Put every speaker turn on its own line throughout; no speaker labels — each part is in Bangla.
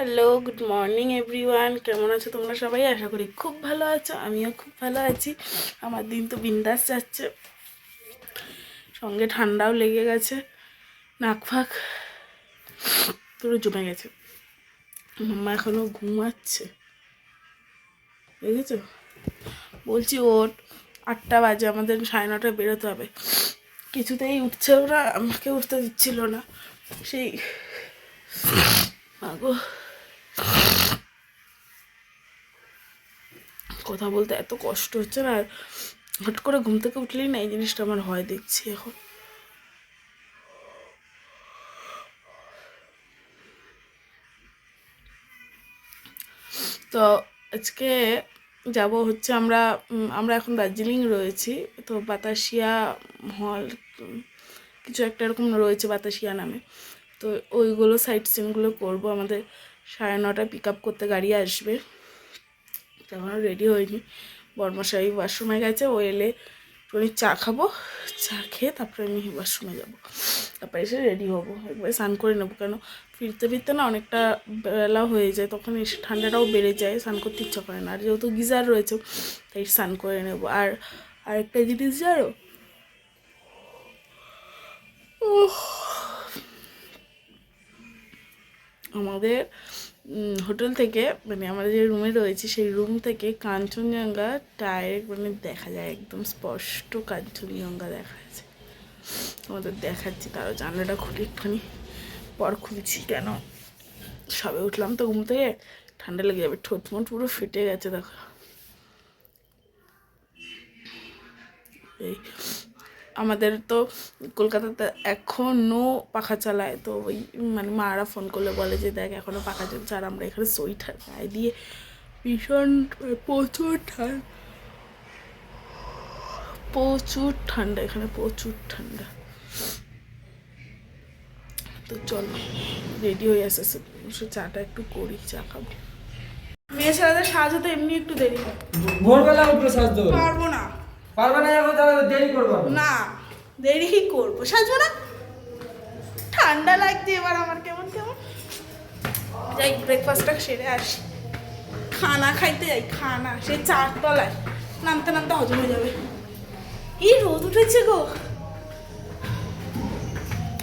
Hello, good morning everyone. কেমন আছো তোমরা সবাই? আশা করি খুব ভালো আছো। আমিও খুব ভালো আছি। আমার দিন তো বিন্দাস যাচ্ছে, সঙ্গে ঠান্ডাও লেগে গেছে, নাক ফাক পুরো জমে গেছে। মাম্মা এখনও ঘুমাচ্ছে, বুঝেছো? বলছি ওর 8টা বাজে, আমাদের 9:30টায় বেরোতে হবে। কিছুতেই উঠছে ওরা, আমাকে উঠতে দিচ্ছিল না। সেই আগো কথা বলতে এত কষ্ট হচ্ছে না, আর হট করে ঘুম থেকে উঠলেই না এই জিনিসটা আমার হয়, দেখছি এখন। তো আজকে যাব হচ্ছে আমরা এখন দার্জিলিং রয়েছি। তো বাতাসিয়া হল কিছু একটা এরকম রয়েছে বাতাসিয়া নামে। তো ওইগুলো সাইট সিনগুলো করবো। আমাদের 9:30টায় পিক আপ করতে গাড়ি আসবে। এখনও রেডি হয়নি। বর্মশাই ওয়াশরুমে গেছে, ও এলে একটুখানি চা খাবো, চা খেয়ে তারপরে আমি ওয়াশরুমে যাবো। তারপরে এসে রেডি হবো, একবারে স্নান করে নেবো। কেন ফিরতে ফিরতে না অনেকটা বেলা হয়ে যায়, তখন এসে ঠান্ডাটাও বেড়ে যায়, স্নান করতে ইচ্ছা করে না। আর যেহেতু গিজার রয়েছে তাই স্নান করে নেবো। আর আরেকটা জিনিস জানো, আমাদের হোটেল থেকে, মানে আমরা যে রুমে রয়েছি সেই রুম থেকে কাঞ্চনজঙ্ঘা ডাইরেক্ট মানে দেখা যায়, একদম স্পষ্ট কাঞ্চনজঙ্ঘা দেখা যাচ্ছে। আমাদের দেখাচ্ছি, তারও জানলাটা খুলে একটুখানি পর খুলছি। কেন সবে উঠলাম তো ঘুম থেকে, ঠান্ডা লেগে যাবে। ঠোঁট মোট পুরো ফেটে গেছে, দেখো। এই আমাদের তো কলকাতাতে এখনও পাখা চালায়। তো ওই মানে মারা ফোন করলে বলে যে দেখ এখনও পাখা চলছে, আর আমরা এখানে সোয়েটার গায়ে দিয়ে ভীষণ প্রচুর ঠান্ডা, প্রচুর ঠান্ডা এখানে, প্রচুর ঠান্ডা। তো চলো রেডি হয়ে আসে, চাটা একটু করি, চা খাবো। মেয়ে ছেলেদের সাজতে তো এমনি একটু দেরি হয়।
ভোরবেলা উঠে সাজতে হবে।
পারবো না।
পারবে না এখন, তাহলে দেরি করবো
না, দেরি করবো, সাজবো না। ঠান্ডা লাগছে এবার আমার কেমন কেমন। যাই ব্রেকফাস্টটা সেরে আসি, খানা খাইতে যাই। খানা সেই 4 তলায়, নামতে নামতে হজম হয়ে যাবে। কি রোদ উঠেছে গো।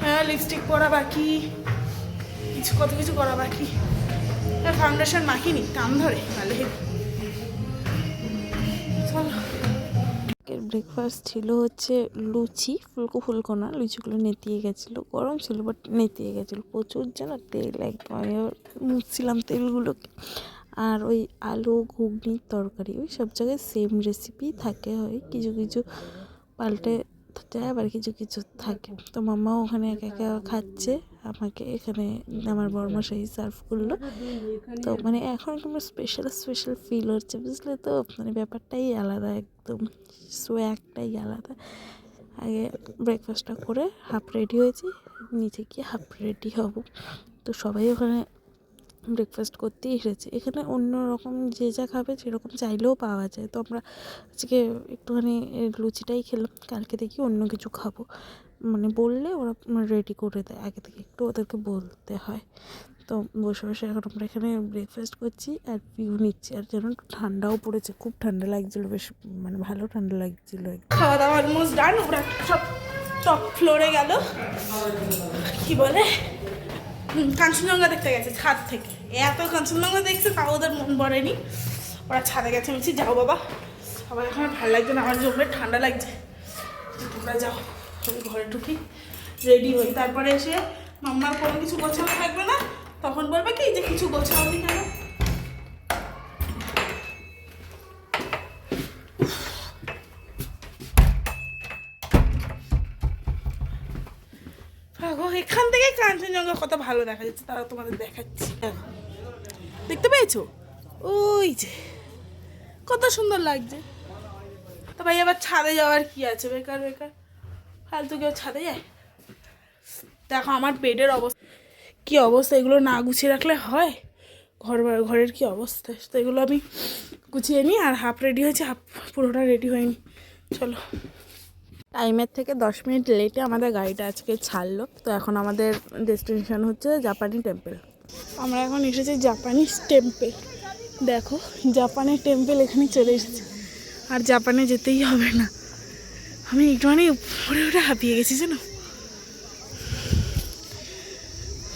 হ্যাঁ, লিপস্টিক পরা বাকি, কত কিছু করা বাকি। ফাউন্ডেশন মাখিনি, টান ধরে নালে। চলো, ব্রেকফাস্ট ছিল হচ্ছে লুচি, ফুলকো ফুলকো না, লুচিগুলো নেতিয়ে গেছিলো, গরম ছিল বাট নেতিয়ে গেছিলো, প্রচুর যেন তেল, একদম আমি মুছছিলাম তেলগুলোকে। আর ওই আলু ঘুগনির তরকারি, ওই সব জায়গায় সেম রেসিপি থাকে, হয় কিছু কিছু পাল্টে যায়, আবার কিছু কিছু থাকে। তো মাম্মাও ওখানে একা একা খাচ্ছে, আমাকে এখানে আমার বড়মশাই সার্ভ করলো। তো মানে এখন একদম স্পেশাল স্পেশাল ফিল হচ্ছে, বুঝলে তো? মানে ব্যাপারটাই আলাদা, একদম সোয়াগটাই আলাদা। আগে ব্রেকফাস্টটা করে হাফ রেডি হয়েছি, নিচে গিয়ে হাফ রেডি হব। তো সবাই ওখানে ব্রেকফাস্ট করতেই এসেছে। এখানে অন্য রকম যে যা খাবে সেরকম চাইলেও পাওয়া যায়। তো আমরা আজকে একটুখানি লুচিটাই খেলাম, কালকে দেখি অন্য কিছু খাবো। মানে বললে ওরা রেডি করে দেয়, আগে থেকে একটু ওদেরকে বলতে হয়। তো বসে বসে এখন আমরা এখানে ব্রেকফাস্ট করছি আর ভিউ নিচ্ছি। আর যেন ঠান্ডাও পড়েছে, খুব ঠান্ডা লাগছিলো, বেশ মানে ভালো ঠান্ডা লাগছিলো। খাওয়া দাওয়া অলমোস্ট ডান। ওরা সব টপ ফ্লোরে গেল, কি বলে কাঞ্চনজঙ্ঘা দেখতে গেছে ছাদ থেকে। এত কাঞ্চনজঙ্ঘা দেখছে তাও ওদের মন ভরেনি, ওরা ছাদে গেছে। আমি বলছি যাও বাবা, আমার এখন ভালো লাগছে না, আমার জমে ঠান্ডা লাগছে, তোমরা যাও। আমি ঘরে ঢুকি, রেডি হই, তারপরে এসে মাম্মার কোনো কিছু গোছানো থাকবে না, তখন বলবে কি যে কিছু গোছাওনি কেন। এখান থেকে কাঞ্চনজঙ্ঘা কত ভালো দেখা যাচ্ছে, তারা তোমাদের দেখাচ্ছি। দেখতে পেয়েছো? ওই যে কত সুন্দর লাগছে। তো ভাই আবার ছাদে যাওয়ার কি আছে, বেকার বেকার ফালতু কেউ ছাদে যায়? দেখো আমার বেডের অবস্থা কি অবস্থা, এগুলো না গুছিয়ে রাখলে হয়? ঘরের কি অবস্থা, তো এগুলো আমি গুছিয়ে নিই। আর হাফ রেডি হয়েছে, হাফ পুরোটা রেডি হয়নি। চলো, টাইমের থেকে 10 মিনিট লেটে আমাদের গাড়িটা আজকে ছাড়লো। তো এখন আমাদের ডেস্টিনেশন হচ্ছে জাপানি টেম্পল।
আমরা এখন এসেছি জাপানিজ টেম্পল। দেখো জাপানের টেম্পল এখানে চলে এসেছে, আর জাপানে যেতেই হবে না। আমি একটুখানি উপরে উঠে হাঁপিয়ে গেছি জানো,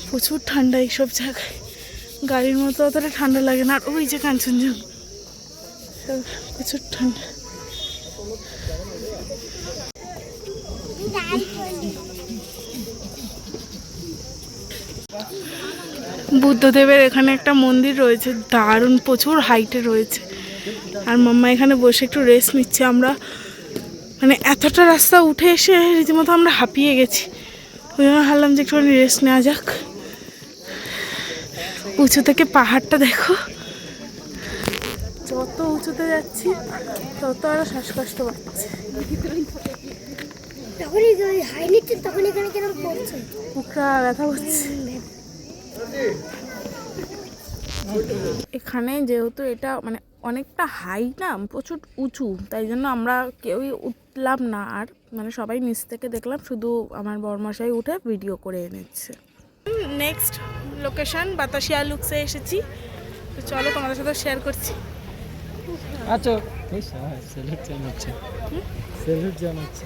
প্রচুর ঠান্ডা এইসব জায়গায়। গাড়ির মতো অতটা ঠান্ডা লাগে না। আর ওই যে কাঞ্চনজঙ্ঘা, প্রচুর ঠান্ডা। বুদ্ধদেবের এখানে একটা মন্দির রয়েছে, দারুণ, প্রচুর হাইটে রয়েছে। আর মাম্মা এখানে বসে একটু রেস্ট নিচ্ছে। আমরা মানে এতটা রাস্তা উঠে এসে রীতিমতো আমরা হাঁপিয়ে গেছি, ওই জন্য ভাবলাম যে একটুখানি রেস্ট নেওয়া যাক। উঁচু থেকে পাহাড়টা দেখো, যত উঁচুতে যাচ্ছি তত আরো শ্বাসকষ্ট পাচ্ছে। বুকটা ব্যথা করছে। এখানে যেহেতু এটা মানে অনেকটা হাই না, প্রচুর উঁচু, তাই জন্য আমরা কেউই উঠলাম না। আর মানে সবাই নিচ থেকে দেখলাম, শুধু আমার বড়মশাই উঠে ভিডিও করে এনেছে। নেক্সট লোকেশন বাতাসিয়া লুকসে এসেছি, তো চলো তোমাদের সাথে শেয়ার করছি।
আচ্ছা স্যালুট জানাচ্ছে, স্যালুট জানাচ্ছে।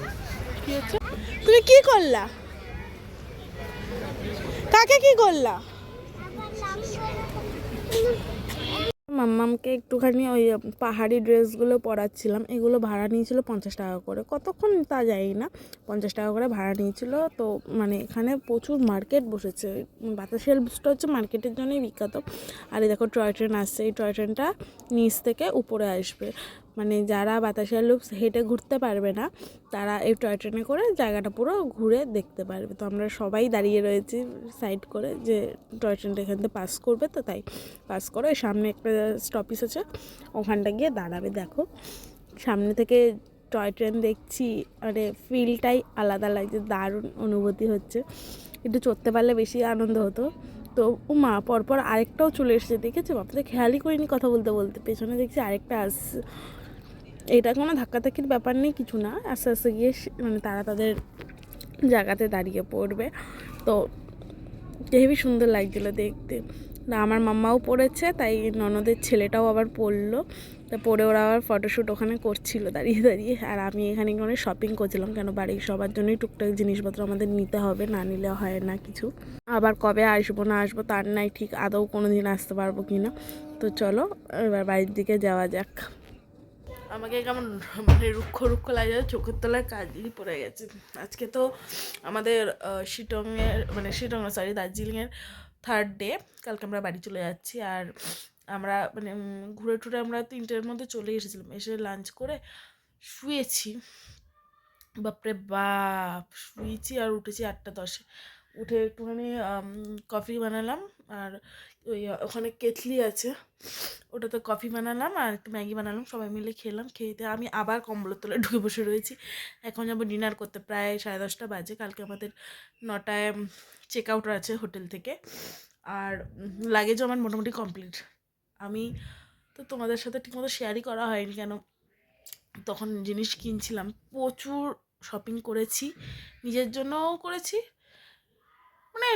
কি হচ্ছে? তুমি কি করলা? কাকে কি করলা? মাম্মামকে একটুখানি ওই পাহাড়ি ড্রেসগুলো পরাচ্ছিলাম। এগুলো ভাড়া নিয়েছিল 50 টাকা করে, কতক্ষণ তা যাই না, 50 টাকা করে ভাড়া নিয়েছিল। তো মানে এখানে প্রচুর মার্কেট বসেছে। বাতাসিয়া লুপসটা হচ্ছে মার্কেটের জন্যই বিখ্যাত। আর এই দেখো টয় ট্রেন আসছে, এই টয় ট্রেনটা নিচ থেকে উপরে আসবে। মানে যারা বাতাসিয়া লুপস হেঁটে ঘুরতে পারবে না, তারা এই টয় ট্রেনে করে জায়গাটা পুরো ঘুরে দেখতে পারবে। তো আমরা সবাই দাঁড়িয়ে রয়েছি সাইড করে, যে টয় ট্রেনটা এখান থেকে পাস করবে, তো তাই পাস করে সামনে একটা স্টপিস আছে, ওখানটা গিয়ে দাঁড়াবে। দেখো সামনে থেকে টয় ট্রেন দেখছি, মানে ফিলটাই আলাদা লাগছে, দারুণ অনুভূতি হচ্ছে। একটু চড়তে পারলে বেশি আনন্দ হতো। তো ও মা, পরপর আরেকটাও চলে এসেছে, দেখেছো? বাপরে খেয়ালই করিনি কথা বলতে বলতে, পেছনে দেখছি আরেকটা আসছে। এটা কোনো ধাক্কাধাক্কির ব্যাপার নেই, কিছু না, আস্তে আস্তে গিয়ে মানে তারা তাদের জায়গাতে দাঁড়িয়ে পড়বে। তো হেবি সুন্দর লাগছিলো দেখতে। না আমার মাম্মাও পড়েছে, তাই ননদের ছেলেটাও আবার পড়লো। তা পরে ওরা আবার ফটোশ্যুট ওখানে করছিল দাঁড়িয়ে দাঁড়িয়ে। আর আমি এখানে অনেক শপিং করছিলাম, কেন বাড়ির সবার জন্যই টুকটাক জিনিসপত্র আমাদের নিতে হবে, না নিলে হয় না কিছু। আবার কবে আসবো না আসবো তার নাই ঠিক, আদৌ কোনো দিন আসতে পারবো কি না। তো চলো এবার বাড়ির দিকে যাওয়া যাক। আমাকে কেমন মানে রুক্ষ রুক্ষ লাগে, চোখের তলায় কাজই পড়ে গেছে। আজকে তো আমাদের দার্জিলিংয়ের 3rd ডে। কালকে আমরা বাড়ি চলে যাচ্ছি। আর আমরা মানে ঘুরে টুরে আমরা 3টের মধ্যে চলে এসেছিলাম, এসে লাঞ্চ করে শুয়েছি। বাপরে বাপ, শুয়েছি আর উঠেছি 8টা 10-এ। উঠে একটুখানি কফি বানালাম, আর ওই ওখানে কেটলি আছে, ওটাতে কফি বানালাম আর একটু ম্যাগি বানালাম, সবাই মিলে খেলাম। খেতে আমি আবার কম্বলের তলায় ঢুকে বসে রয়েছি। এখন যাবো ডিনার করতে, প্রায় 10:30 বাজে। কালকে আমাদের 9টায় চেক আউট আছে হোটেল থেকে। আর লাগেজও আমার মোটামুটি কমপ্লিট। আমি তো তোমাদের সাথে ঠিকমতো শেয়ারই করা হয়নি, কেন তখন জিনিস কিনছিলাম। প্রচুর শপিং করেছি, নিজের জন্যও করেছি, মানে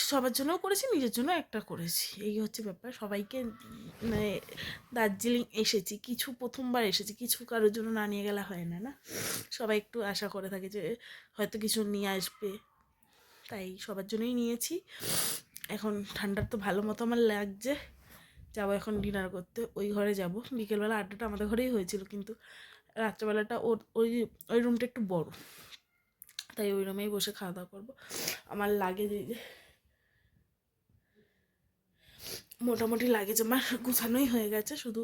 সবার জন্যও করেছি, নিজের জন্য একটা করেছি, এই হচ্ছে ব্যাপার। সবাইকে মানে দার্জিলিং এসেছি, কিছু প্রথমবার এসেছি, কিছু কারোর জন্য না নিয়ে গেলে হয় না, না? সবাই একটু আশা করে থাকে যে হয়তো কিছু নিয়ে আসবে, তাই সবার জন্যই নিয়েছি। এখন ঠান্ডার তো ভালো মতো আমার লাগছে। যাবো এখন ডিনার করতে, ওই ঘরে যাব। বিকেলবেলা আড্ডাটা আমাদের ঘরেই হয়েছিল, কিন্তু রাত্রেবেলাটা ওই রুমটা একটু বড়, তাই ওই রুমেই বসে খাওয়া দাওয়া করবো। আমার লাগেজ এই যে মোটামুটি লাগেজ আমার গুছানোই হয়ে গেছে, শুধু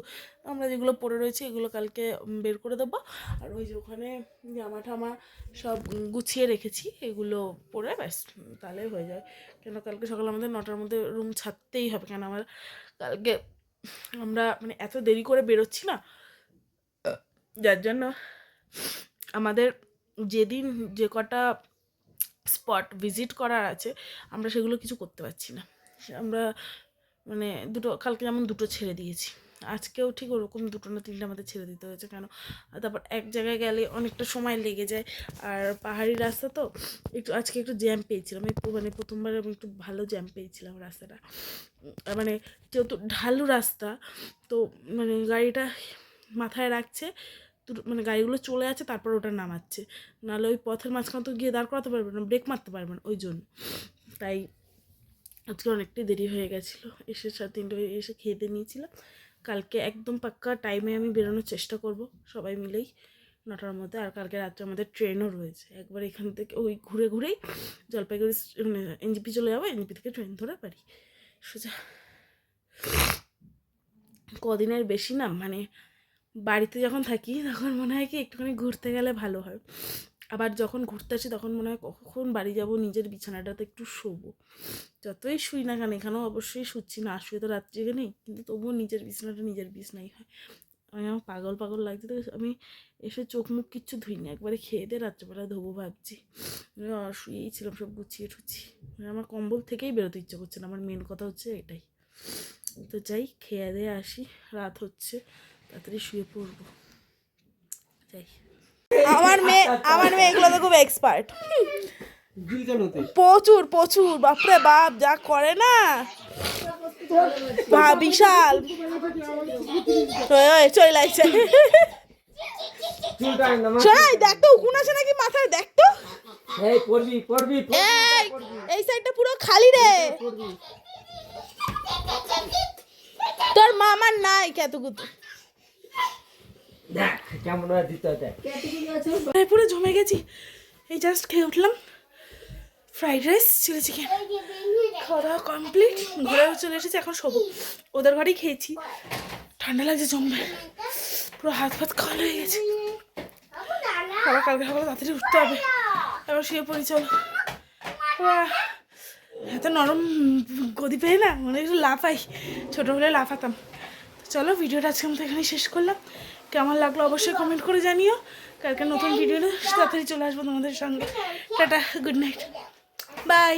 আমরা যেগুলো পরে রয়েছে এগুলো কালকে বের করে দেবো। আর ওই যে ওখানে জামা ঠামা সব গুছিয়ে রেখেছি, এগুলো পরে ব্যাস তাহলে হয়ে যায়। কেন কালকে সকালে আমাদের 9টার মধ্যে রুম ছাড়তেই হবে, কেন আমার কালকে আমরা মানে এত দেরি করে বেরোচ্ছি না, যার জন্য আমাদের যেদিন যে কটা স্পট ভিজিট করার আছে আমরা সেগুলো কিছু করতে পারছি না। আমরা মানে কালকে যেমন 2টো ছেড়ে দিয়েছি। আজকেও ঠিক ওরকম 2টো না 3টে আমাদের ছেড়ে দিতে হয়েছে। কেন, তারপর এক জায়গায় গেলে অনেকটা সময় লেগে যায়, আর পাহাড়ি রাস্তা তো একটু আজকে একটু জ্যাম পেয়েছিলাম। মানে প্রথমবার আমি একটু ভালো জ্যাম পেয়েছিলাম রাস্তাটা, মানে যেহেতু ঢালু রাস্তা তো মানে গাড়িটা মাথায় রাখছে, মানে গাড়িগুলো চলে যাচ্ছে তারপর ওটা নামাচ্ছে, নাহলে ওই পথের মাঝখানে তো গিয়ে দাঁড় করাতে পারবে না, ব্রেক মারতে পারবে না, ওই জন্য। তাই আজকে অনেকটাই দেরি হয়ে গেছিলো, এসে 3:30 এসে খেয়ে দিয়ে নিয়েছিলাম। কালকে একদম পাক্কা টাইমে আমি বেরোনোর চেষ্টা করব, সবাই মিলেই 9টার মধ্যে। আর কালকে রাত্রে আমাদের ট্রেনও রয়েছে, একবার এখান থেকে ওই ঘুরে ঘুরেই জলপাইগুড়ি মানে এনজিপি চলে যাবো, এনজিপি থেকে ট্রেন ধরে পারি সোজা। কদিনের বেশি না, মানে বাড়িতে যখন থাকি তখন মনে হয় কি একটুখানি ঘুরতে গেলে ভালো হয়, আবার যখন ঘুরতে আসি তখন মনে হয় কখন বাড়ি যাব, নিজের বিছানাটাতে একটু শোবো। যতই শুই না কেন, এখানেও অবশ্যই শুচ্ছি না, শুয়ে তো রাত্রি নেই, কিন্তু তবুও নিজের বিছানাটা নিজের বিছানাই হয়। আমি আমার পাগল পাগল লাগছে, তো আমি এসে চোখ মুখ কিচ্ছু ধুইনি, একবারে খেয়ে দিয়ে রাত্রেবেলা ধোবো ভাবছি। শুয়েই ছিলাম সব গুছিয়ে টুছিয়ে, আমার কম্বল থেকেই বেরোতে ইচ্ছে করছে না, আমার মেন কথা হচ্ছে এটাই। তো যাই, খেয়ে দিয়ে আসি, রাত হচ্ছে, তাড়াতাড়ি শুয়ে পড়বো, যাই। আমার মেয়ে এগুলোতে খুব এক্সপার্ট, প্রচুর প্রচুর, বাপরে বাপ যা করে না, বিশাল চলে লাগছে। শোনাই দেখ তো উকুন আছে নাকি মাথায়, দেখ তো এই সাইডটা পুরো খালি রে, তোর মামার নাই কেতকুতো, পুরো জমে গেছি। এই জাস্ট খেয়ে উঠলাম ফ্রাইড রাইস, চিলি চিকেন, খাওয়া দাওয়া কমপ্লিট, ঘুরেও চলে এসেছি, এখন শোবো। ওদের ঘরেই খেয়েছি, ঠান্ডা লাগছে জমবে, পুরো হাত ফাত খাওয়া হয়ে গেছে। আবার কালকে সকালে তাড়াতাড়ি উঠতে হবে, এবার শুয়ে পড়ি, চলো। এত নরম গদি পেয়ে না মনে একটু লাফাই, ছোটো হলে লাফাতাম। চলো, ভিডিওটা আজকে মতো এখানেই শেষ করলাম। কেমন লাগলো অবশ্যই কমেন্ট করে জানিও। কালকে নতুন ভিডিও তাড়াতাড়ি চলে আসবো তোমাদের সঙ্গে। Tata, good night, by.